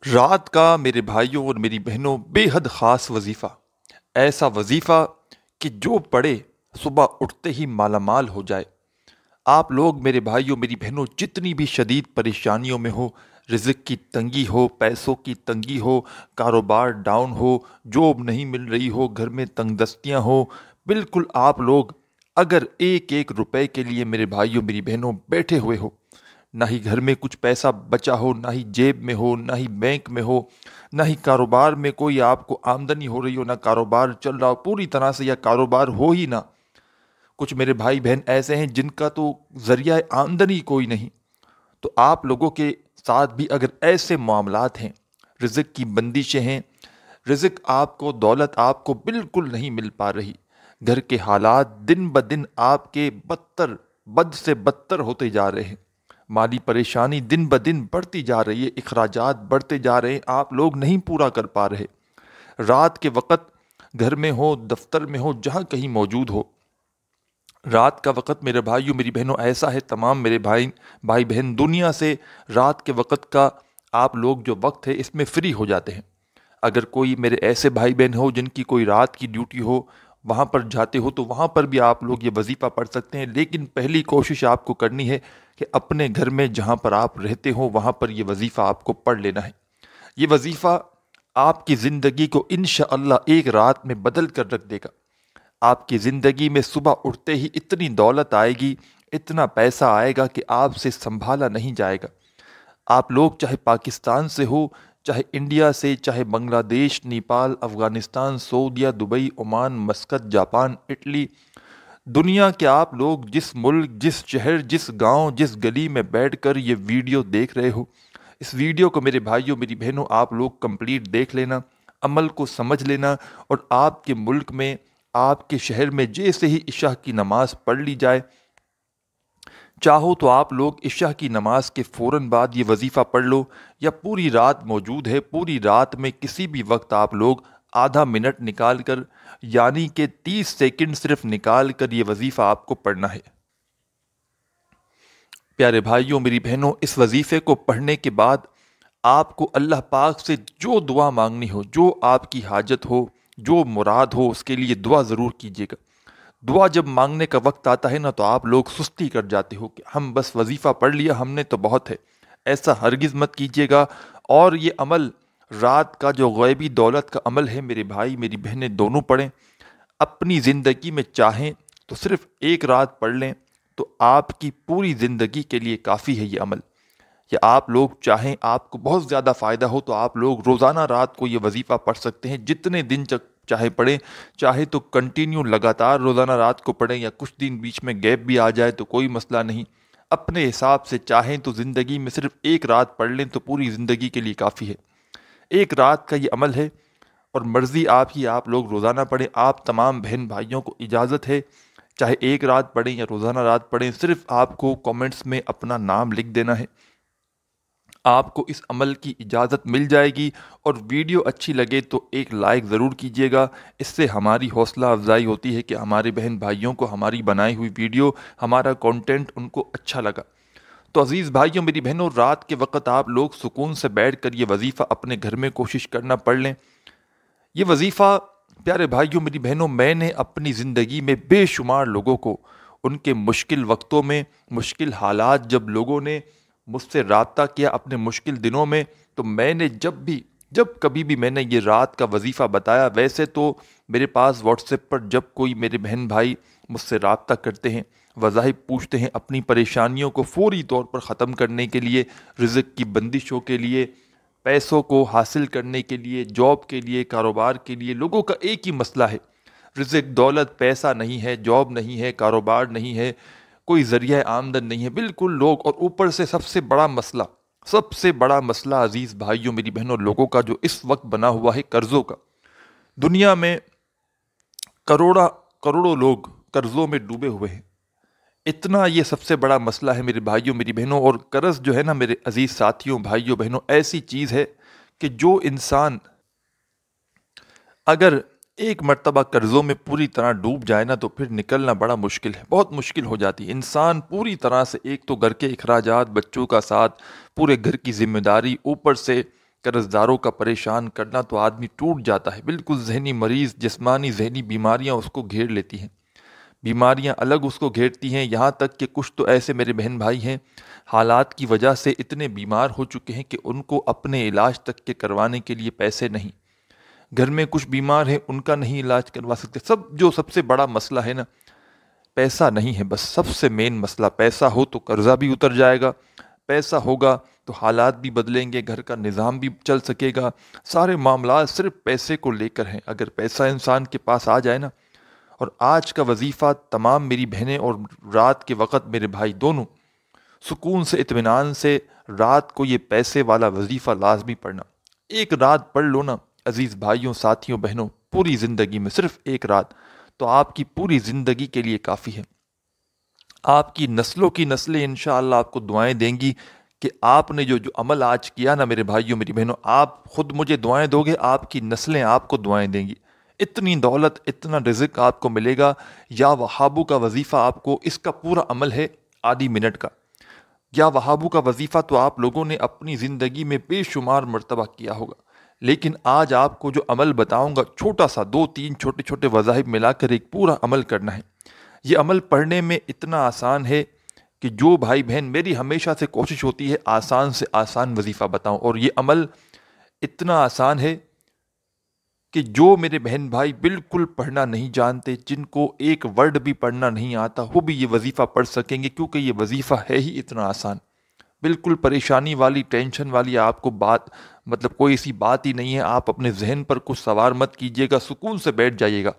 رات کا میرے بھائیوں اور میری بہنوں بے حد خاص وظیفہ، ایسا وظیفہ کہ جو پڑھے صبح اٹھتے ہی مالا مال ہو جائے۔ آپ لوگ میرے بھائیوں میری بہنوں جتنی بھی شدید پریشانیوں میں ہو، رزق کی تنگی ہو، پیسوں کی تنگی ہو، کاروبار ڈاؤن ہو، جاب نہیں مل رہی ہو، گھر میں تنگ دستیاں ہو، بالکل آپ لوگ اگر ایک ایک روپے کے لیے میرے بھائیوں میری بہنوں بیٹھے ہوئے ہو، نہ ہی گھر میں کچھ پیسہ بچا ہو، نہ ہی جیب میں ہو، نہ ہی بینک میں ہو، نہ ہی کاروبار میں کوئی آپ کو آمدنی ہو رہی ہو، نہ کاروبار چل رہا ہو پوری طرح سے، یا کاروبار ہو ہی نہ، کچھ میرے بھائی بہن ایسے ہیں جن کا تو ذریعہ آمدنی کوئی نہیں، تو آپ لوگوں کے ساتھ بھی اگر ایسے معاملات ہیں، رزق کی بندشیں ہیں، رزق آپ کو، دولت آپ کو بالکل نہیں مل پا رہی، گھر کے حالات دن بدن آپ کے بد سے بدتر ہوتے جا رہے ہیں، مالی پریشانی دن بدن بڑھتی جا رہی ہے، اخراجات بڑھتے جا رہے ہیں، آپ لوگ نہیں پورا کر پا رہے، رات کے وقت گھر میں ہو، دفتر میں ہو، جہاں کہیں موجود ہو، رات کا وقت میرے بھائیوں میری بہنوں ایسا ہے، تمام میرے بھائی بہن دنیا سے رات کے وقت کا آپ لوگ جو وقت ہے اس میں فری ہو جاتے ہیں۔ اگر کوئی میرے ایسے بھائی بہن ہو جن کی کوئی رات کی ڈیوٹی ہو، وہاں پر جاتے ہو تو وہاں پر بھی آپ لوگ یہ وظیفہ پڑھ سکتے ہیں، لیکن پہلی کوشش آپ کو کرنی ہے کہ اپنے گھر میں جہاں پر آپ رہتے ہو وہاں پر یہ وظیفہ آپ کو پڑھ لینا ہے۔ یہ وظیفہ آپ کی زندگی کو انشاءاللہ ایک رات میں بدل کر رکھ دے گا۔ آپ کی زندگی میں صبح اٹھتے ہی اتنی دولت آئے گی، اتنا پیسہ آئے گا کہ آپ سے سنبھالا نہیں جائے گا۔ آپ لوگ چاہے پاکستان سے ہو، چاہے انڈیا سے، چاہے بنگلہ دیش، نیپال، افغانستان، سعودیہ، Dubai, Oman, Muscat, Japan, Italy, دنیا کے آپ لوگ جس ملک، جس شہر، جس گاؤں، جس گلی میں بیٹھ کر یہ ویڈیو دیکھ رہے ہو، اس ویڈیو کو میرے بھائیوں میری بہنوں آپ لوگ کمپلیٹ دیکھ لینا، عمل کو سمجھ لینا، اور آپ کے ملک میں، آپ کے شہر میں جیسے ہی عشاء کی نماز پڑھ لی جائے، چاہو تو آپ لوگ عشاء کی نماز کے فوراً بعد یہ وظیفہ پڑھ لو، یا پوری رات موجود ہے، پوری رات میں کسی بھی وقت آپ لوگ آدھا منٹ نکال کر، یعنی کہ 30 سیکنڈ صرف نکال کر یہ وظیفہ آپ کو پڑھنا ہے۔ پیارے بھائیوں میری بہنوں، اس وظیفے کو پڑھنے کے بعد آپ کو اللہ پاک سے جو دعا مانگنی ہو، جو آپ کی حاجت ہو، جو مراد ہو، اس کے لیے دعا ضرور کیجیے گا۔ دعا جب مانگنے کا وقت آتا ہے نا تو آپ لوگ سستی کر جاتے ہو کہ ہم بس وظیفہ پڑھ لیا ہم نے تو بہت ہے، ایسا ہرگز مت کیجیے گا۔ اور یہ عمل، رات کا جو غیبی دولت کا عمل ہے، میرے بھائی میری بہنیں دونوں پڑھیں، اپنی زندگی میں چاہیں تو صرف ایک رات پڑھ لیں تو آپ کی پوری زندگی کے لیے کافی ہے یہ عمل۔ یا آپ لوگ چاہیں، آپ کو بہت زیادہ فائدہ ہو تو آپ لوگ روزانہ رات کو یہ وظیفہ پڑھ سکتے ہیں، جتنے دن تک چاہے پڑھیں، چاہے تو کنٹینیو لگاتار روزانہ رات کو پڑھیں، یا کچھ دن بیچ میں گیپ بھی آ جائے تو کوئی مسئلہ نہیں، اپنے حساب سے چاہیں تو زندگی میں صرف ایک رات پڑھ لیں تو پوری زندگی کے لیے کافی ہے۔ ایک رات کا یہ عمل ہے، اور مرضی آپ ہی، آپ لوگ روزانہ پڑھیں، آپ تمام بہن بھائیوں کو اجازت ہے، چاہے ایک رات پڑھیں یا روزانہ رات پڑھیں، صرف آپ کو کومنٹس میں اپنا نام لکھ دینا ہے، آپ کو اس عمل کی اجازت مل جائے گی۔ اور ویڈیو اچھی لگے تو ایک لائک ضرور کیجیے گا، اس سے ہماری حوصلہ افزائی ہوتی ہے کہ ہمارے بہن بھائیوں کو ہماری بنائی ہوئی ویڈیو، ہمارا کنٹینٹ ان کو اچھا لگا۔ تو عزیز بھائیوں میری بہنوں، رات کے وقت آپ لوگ سکون سے بیٹھ کر یہ وظیفہ اپنے گھر میں کوشش کرنا پڑھ لیں۔ یہ وظیفہ پیارے بھائیوں میری بہنوں، میں نے اپنی زندگی میں بے شمار لوگوں کو ان کے مشکل وقتوں میں، مشکل حالات جب لوگوں نے مجھ سے رابطہ کیا اپنے مشکل دنوں میں، تو میں نے جب کبھی بھی میں نے یہ رات کا وظیفہ بتایا، ویسے تو میرے پاس واٹس ایپ پر جب کوئی میرے بہن بھائی مجھ سے رابطہ کرتے ہیں، وظائف پوچھتے ہیں اپنی پریشانیوں کو فوری طور پر ختم کرنے کے لیے، رزق کی بندشوں کے لیے، پیسوں کو حاصل کرنے کے لیے، جاب کے لیے، کاروبار کے لیے، لوگوں کا ایک ہی مسئلہ ہے، رزق، دولت، پیسہ نہیں ہے، جاب نہیں ہے، کاروبار نہیں ہے، کوئی ذریعہ آمدن نہیں ہے، بالکل لوگ، اور اوپر سے سب سے بڑا مسئلہ عزیز بھائیوں میری بہنوں، لوگوں کا جو اس وقت بنا ہوا ہے قرضوں کا۔ دنیا میں کروڑوں لوگ قرضوں میں ڈوبے ہوئے ہیں، اتنا یہ سب سے بڑا مسئلہ ہے میرے بھائیوں میری بہنوں۔ اور قرض جو ہے نا میرے عزیز ساتھیوں، بھائیوں بہنوں، ایسی چیز ہے کہ جو انسان اگر ایک مرتبہ قرضوں میں پوری طرح ڈوب جائے نا تو پھر نکلنا بڑا مشکل ہے، بہت مشکل ہو جاتی ہے۔ انسان پوری طرح سے، ایک تو گھر کے اخراجات، بچوں کا ساتھ، پورے گھر کی ذمہ داری، اوپر سے قرض داروں کا پریشان کرنا تو آدمی ٹوٹ جاتا ہے، بالکل ذہنی مریض، جسمانی ذہنی بیماریاں اس کو گھیر لیتی ہیں، بیماریاں الگ اس کو گھیرتی ہیں، یہاں تک کہ کچھ تو ایسے میرے بہن بھائی ہیں حالات کی وجہ سے اتنے بیمار ہو چکے ہیں کہ ان کو اپنے علاج تک کے کروانے کے لیے پیسے نہیں، گھر میں کچھ بیمار ہیں ان کا نہیں علاج کروا سکتے، سب سے بڑا مسئلہ ہے نا پیسہ نہیں ہے، بس سب سے مین مسئلہ پیسہ ہو تو قرضہ بھی اتر جائے گا، پیسہ ہوگا تو حالات بھی بدلیں گے، گھر کا نظام بھی چل سکے گا، سارے معاملات صرف پیسے کو لے کر ہیں، اگر پیسہ انسان کے پاس آ جائے نا۔ اور آج کا وظیفہ تمام میری بہنیں اور رات کے وقت میرے بھائی دونوں سکون سے اطمینان سے رات کو یہ پیسے والا وظیفہ لازمی پڑھنا، ایک رات پڑھ لو نا عزیز بھائیوں ساتھیوں بہنوں، پوری زندگی میں صرف ایک رات تو آپ کی پوری زندگی کے لیے کافی ہے، آپ کی نسلوں کی نسلیں انشاءاللہ آپ کو دعائیں دیں گی کہ آپ نے جو عمل آج کیا نا میرے بھائیوں میری بہنوں، آپ خود مجھے دعائیں دو گے، آپ کی نسلیں آپ کو دعائیں دیں گی، اتنی دولت اتنا رزق آپ کو ملے گا۔ یا وہابو کا وظیفہ آپ کو، اس کا پورا عمل ہے آدھی منٹ کا، یا وہابو کا وظیفہ تو آپ لوگوں نے اپنی زندگی میں بے شمار مرتبہ کیا ہوگا، لیکن آج آپ کو جو عمل بتاؤں گا چھوٹا سا، 2-3 چھوٹے چھوٹے وظائف ملا کر ایک پورا عمل کرنا ہے۔ یہ عمل پڑھنے میں اتنا آسان ہے کہ جو بھائی بہن، میری ہمیشہ سے کوشش ہوتی ہے آسان سے آسان وظیفہ بتاؤں، اور یہ عمل اتنا آسان ہے کہ جو میرے بہن بھائی بالکل پڑھنا نہیں جانتے، جن کو ایک ورڈ بھی پڑھنا نہیں آتا، وہ بھی یہ وظیفہ پڑھ سکیں گے، کیونکہ یہ وظیفہ ہے ہی اتنا آسان، بالکل پریشانی والی ٹینشن والی آپ کو بات، مطلب کوئی ایسی بات ہی نہیں ہے، آپ اپنے ذہن پر کچھ سوار مت کیجیے گا، سکون سے بیٹھ جائیے گا،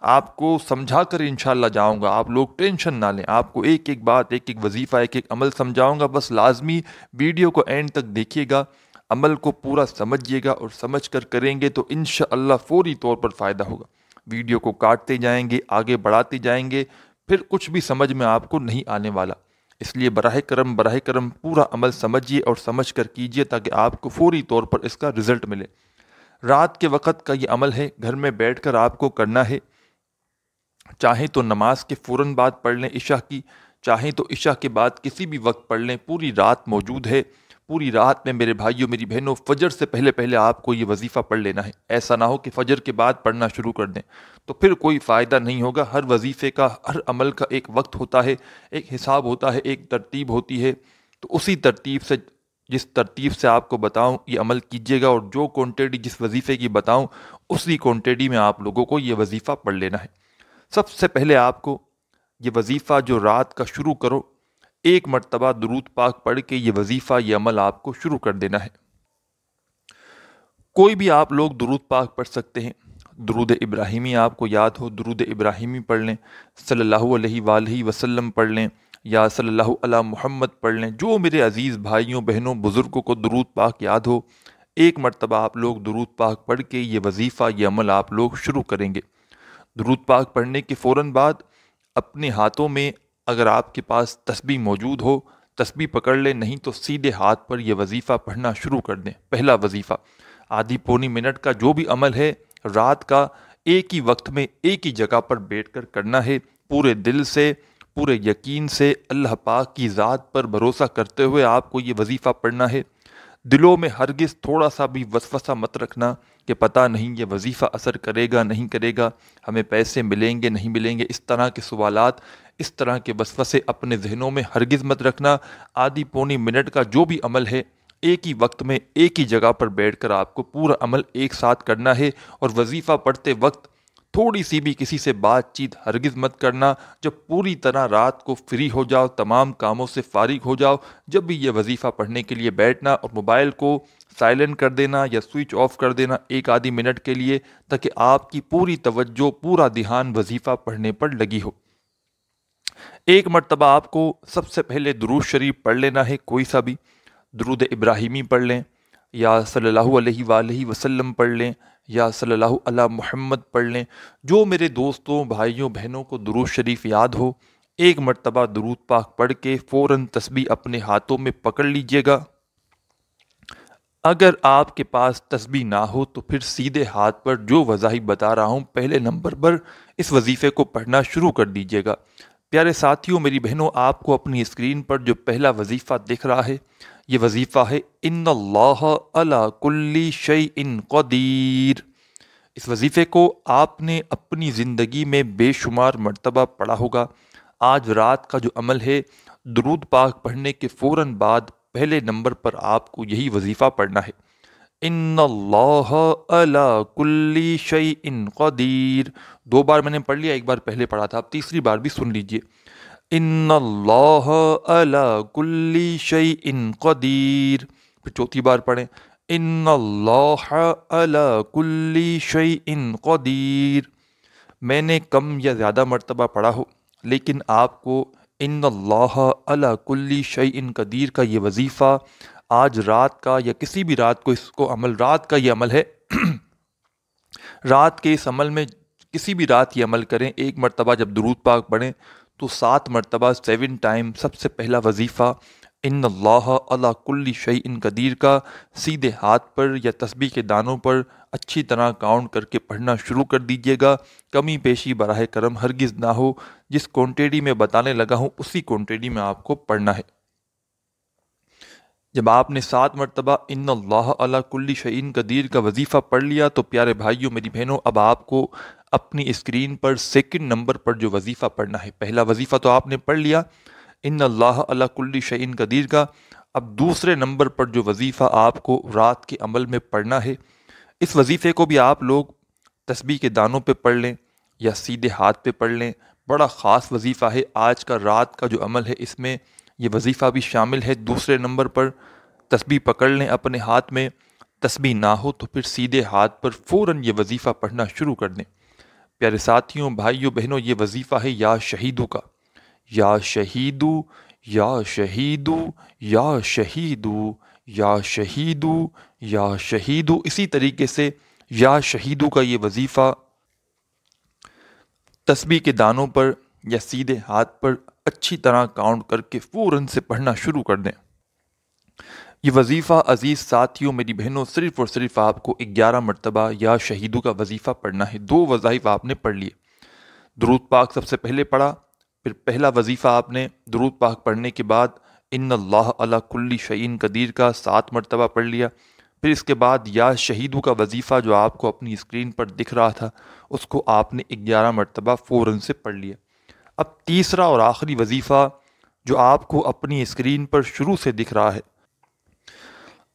آپ کو سمجھا کر انشاءاللہ جاؤں گا، آپ لوگ ٹینشن نہ لیں، آپ کو ایک ایک بات، ایک ایک وظیفہ، ایک ایک عمل سمجھاؤں گا، بس لازمی ویڈیو کو اینڈ تک دیکھیے گا، عمل کو پورا سمجھیے گا، اور سمجھ کر کریں گے تو انشاءاللہ فوری طور پر فائدہ ہوگا۔ ویڈیو کو کاٹتے جائیں گے، آگے بڑھاتے جائیں گے، پھر کچھ بھی سمجھ میں آپ کو نہیں آنے والا، اس لیے براہ کرم پورا عمل سمجھیے اور سمجھ کر کیجیے تاکہ آپ کو فوری طور پر اس کا رزلٹ ملے۔ رات کے وقت کا یہ عمل ہے، گھر میں بیٹھ کر آپ کو کرنا ہے، چاہیں تو نماز کے فوراً بعد پڑھ لیں عشاء کی، چاہیں تو عشاء کے بعد کسی بھی وقت پڑھ لیں، پوری رات موجود ہے، پوری رات میں میرے بھائیوں میری بہنوں فجر سے پہلے پہلے آپ کو یہ وظیفہ پڑھ لینا ہے، ایسا نہ ہو کہ فجر کے بعد پڑھنا شروع کر دیں تو پھر کوئی فائدہ نہیں ہوگا۔ ہر وظیفے کا، ہر عمل کا ایک وقت ہوتا ہے، ایک حساب ہوتا ہے، ایک ترتیب ہوتی ہے، تو اسی ترتیب سے، جس ترتیب سے آپ کو بتاؤں یہ عمل کیجیے گا، اور جو کوانٹٹی جس وظیفے کی بتاؤں اسی کوانٹٹی میں آپ لوگوں کو یہ وظیفہ پڑھ لینا ہے۔ سب سے پہلے آپ کو یہ وظیفہ جو رات کا شروع کرو، ایک مرتبہ درود پاک پڑھ کے یہ وظیفہ، یہ عمل آپ کو شروع کر دینا ہے۔ کوئی بھی آپ لوگ درود پاک پڑھ سکتے ہیں، درود ابراہیمی آپ کو یاد ہو درود ابراہیمی پڑھ لیں، صلی اللہ علیہ وآلہ وسلم پڑھ لیں، یا صلی اللہ علی محمد پڑھ لیں، جو میرے عزیز بھائیوں بہنوں بزرگوں کو درود پاک یاد ہو، ایک مرتبہ آپ لوگ درود پاک پڑھ کے یہ وظیفہ، یہ عمل آپ لوگ شروع کریں گے۔ درود پاک پڑھنے کے فوراً بعد اپنے ہاتھوں میں اگر آپ کے پاس تسبیح موجود ہو، تسبیح پکڑ لیں، نہیں تو سیدھے ہاتھ پر یہ وظیفہ پڑھنا شروع کر دیں۔ پہلا وظیفہ آدھی پونی منٹ کا جو بھی عمل ہے رات کا، ایک ہی وقت میں ایک ہی جگہ پر بیٹھ کر کرنا ہے، پورے دل سے، پورے یقین سے، اللہ پاک کی ذات پر بھروسہ کرتے ہوئے آپ کو یہ وظیفہ پڑھنا ہے۔ دلوں میں ہرگز تھوڑا سا بھی وسوسہ مت رکھنا کہ پتہ نہیں یہ وظیفہ اثر کرے گا نہیں کرے گا، ہمیں پیسے ملیں گے نہیں ملیں گے، اس طرح کے سوالات، اس طرح کے وسوسے اپنے ذہنوں میں ہرگز مت رکھنا۔ آدھی پونی منٹ کا جو بھی عمل ہے ایک ہی وقت میں ایک ہی جگہ پر بیٹھ کر آپ کو پورا عمل ایک ساتھ کرنا ہے، اور وظیفہ پڑھتے وقت تھوڑی سی بھی کسی سے بات چیت ہرگز مت کرنا۔ جب پوری طرح رات کو فری ہو جاؤ، تمام کاموں سے فارغ ہو جاؤ، جب بھی یہ وظیفہ پڑھنے کے لیے بیٹھنا، اور موبائل کو سائلنٹ کر دینا یا سوئچ آف کر دینا ایک آدھی منٹ کے لیے، تاکہ آپ کی پوری توجہ، پورا دھیان وظیفہ پڑھنے پر لگی ہو۔ ایک مرتبہ آپ کو سب سے پہلے درود شریف پڑھ لینا ہے، کوئی سا بھی درود ابراہیمی پڑھ لیں، یا صلی اللہ علیہ وآلہ وسلم پڑھ لیں، یا صلی اللہ علی محمد پڑھ لیں، جو میرے دوستوں بھائیوں بہنوں کو درود شریف یاد ہو، ایک مرتبہ درود پاک پڑھ کے فوراً تسبیح اپنے ہاتھوں میں پکڑ لیجئے گا۔ اگر آپ کے پاس تسبیح نہ ہو تو پھر سیدھے ہاتھ پر جو وظائف بتا رہا ہوں پہلے نمبر پر اس وظیفے کو پڑھنا شروع کر دیجئے گا۔ پیارے ساتھیوں، میری بہنوں، آپ کو اپنی اسکرین پر جو پہلا وظیفہ دکھ رہا ہے یہ وظیفہ ہے ان اللہ علی کل شیء قدیر۔ اس وظیفے کو آپ نے اپنی زندگی میں بے شمار مرتبہ پڑھا ہوگا۔ آج رات کا جو عمل ہے، درود پاک پڑھنے کے فوراً بعد پہلے نمبر پر آپ کو یہی وظیفہ پڑھنا ہے، ان اللہ علی کل شیء قدیر۔ 2 بار میں نے پڑھ لیا، 1 بار پہلے پڑھا تھا، اب تیسری بار بھی سن لیجئے، ان اللہ علی کل شیء قدیر۔ پھر چوتھی بار پڑھیں، ان اللہ علی کل شیء قدیر۔ میں نے کم یا زیادہ مرتبہ پڑھا ہو، لیکن آپ کو ان اللہ علی کل شیء قدیر کا یہ وظیفہ آج رات کا یا کسی بھی رات کو، اس کو عمل رات کا یہ عمل ہے رات کے اس عمل میں کسی بھی رات یہ عمل کریں۔ 1 مرتبہ جب درود پاک پڑھیں تو 7 مرتبہ 7 ٹائم سب سے پہلا وظیفہ ان اللہ علی کل شیء قدیر کا سیدھے ہاتھ پر یا تسبیح کے دانوں پر اچھی طرح کاؤنٹ کر کے پڑھنا شروع کر دیجیے گا۔ کمی بیشی براہ کرم ہرگز نہ ہو، جس کوانٹیٹی میں بتانے لگا ہوں اسی کوانٹیٹی میں آپ کو پڑھنا ہے۔ جب آپ نے 7 مرتبہ ان اللہ علی کل شیء قدیر کا وظیفہ پڑھ لیا تو پیارے بھائیوں، میری بہنوں، اب آپ کو اپنی اسکرین پر 2nd نمبر پر جو وظیفہ پڑھنا ہے، پہلا وظیفہ تو آپ نے پڑھ لیا ان اللہ علی کل شیء قدیر کا، اب دوسرے نمبر پر جو وظیفہ آپ کو رات کے عمل میں پڑھنا ہے، اس وظیفے کو بھی آپ لوگ تسبیح کے دانوں پہ پڑھ لیں یا سیدھے ہاتھ پہ پڑھ لیں۔ بڑا خاص وظیفہ ہے، آج کا رات کا جو عمل ہے اس میں یہ وظیفہ بھی شامل ہے۔ دوسرے نمبر پر تسبیح پکڑ لیں اپنے ہاتھ میں، تسبیح نہ ہو تو پھر سیدھے ہاتھ پر فوراً یہ وظیفہ پڑھنا شروع کر دیں۔ پیارے ساتھیوں، بھائیوں، بہنوں، یہ وظیفہ ہے یا شہیدو کا، یا شہیدو، یا شہیدو، یا شہیدو، یا شہیدو، یا شہیدو۔ اسی طریقے سے یا شہیدو کا یہ وظیفہ تسبیح کے دانوں پر یا سیدھے ہاتھ پر اچھی طرح کاؤنٹ کر کے فوراً سے پڑھنا شروع کر دیں۔ یہ وظیفہ عزیز ساتھیوں، میری بہنوں، صرف اور صرف آپ کو 11 مرتبہ یا شہیدو کا وظیفہ پڑھنا ہے۔ 2 وظائف آپ نے پڑھ لیے، درود پاک سب سے پہلے پڑھا، پھر پہلا وظیفہ آپ نے درود پاک پڑھنے کے بعد ان اللہ علی کل شیء قدیر کا 7 مرتبہ پڑھ لیا، پھر اس کے بعد یا شہیدو کا وظیفہ جو آپ کو اپنی اسکرین پر دکھ رہا تھا اس کو آپ نے 11 مرتبہ فوراً سے پڑھ لیا۔ اب تیسرا اور آخری وظیفہ جو آپ کو اپنی اسکرین پر شروع سے دکھ رہا ہے،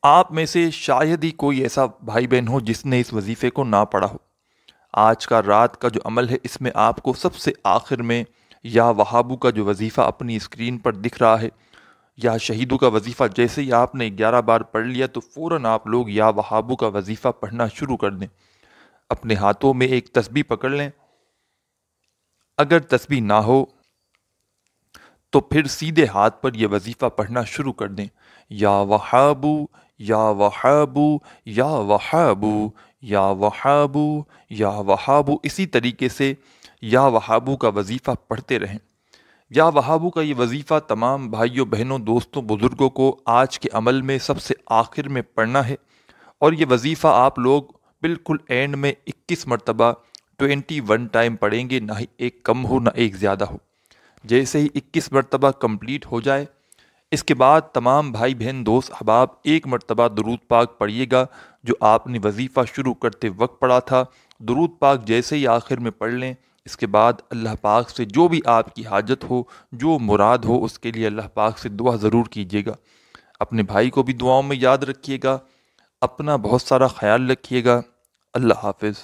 آپ میں سے شاید ہی کوئی ایسا بھائی بہن ہو جس نے اس وظیفے کو نہ پڑھا ہو۔ آج کا رات کا جو عمل ہے اس میں آپ کو سب سے آخر میں یا وہابو کا جو وظیفہ اپنی اسکرین پر دکھ رہا ہے، یا شہیدو کا وظیفہ جیسے ہی آپ نے 11 بار پڑھ لیا تو فوراً آپ لوگ یا وہابو کا وظیفہ پڑھنا شروع کر دیں۔ اپنے ہاتھوں میں ایک تسبیح پکڑ لیں، اگر تسبیح نہ ہو تو پھر سیدھے ہاتھ پر یہ وظیفہ پڑھنا شروع کر دیں، یا وہابو، یا وہابو، یا وہابو، یا وہابو، یا وہابو۔ اسی طریقے سے یا وہابو کا وظیفہ پڑھتے رہیں۔ یا وہابو کا یہ وظیفہ تمام بھائیوں، بہنوں، دوستوں، بزرگوں کو آج کے عمل میں سب سے آخر میں پڑھنا ہے، اور یہ وظیفہ آپ لوگ بالکل اینڈ میں 21 مرتبہ 21 ٹائم پڑھیں گے، نہ ہی ایک کم ہو نہ ایک زیادہ ہو۔ جیسے ہی 21 مرتبہ کمپلیٹ ہو جائے، اس کے بعد تمام بھائی بہن دوست احباب 1 مرتبہ درود پاک پڑھیے گا جو آپ نے وظیفہ شروع کرتے وقت پڑھا تھا۔ درود پاک جیسے ہی آخر میں پڑھ لیں، اس کے بعد اللہ پاک سے جو بھی آپ کی حاجت ہو، جو مراد ہو، اس کے لیے اللہ پاک سے دعا ضرور کیجیے گا۔ اپنے بھائی کو بھی دعاؤں میں یاد رکھیے گا، اپنا بہت سارا خیال رکھیے گا۔ اللہ حافظ۔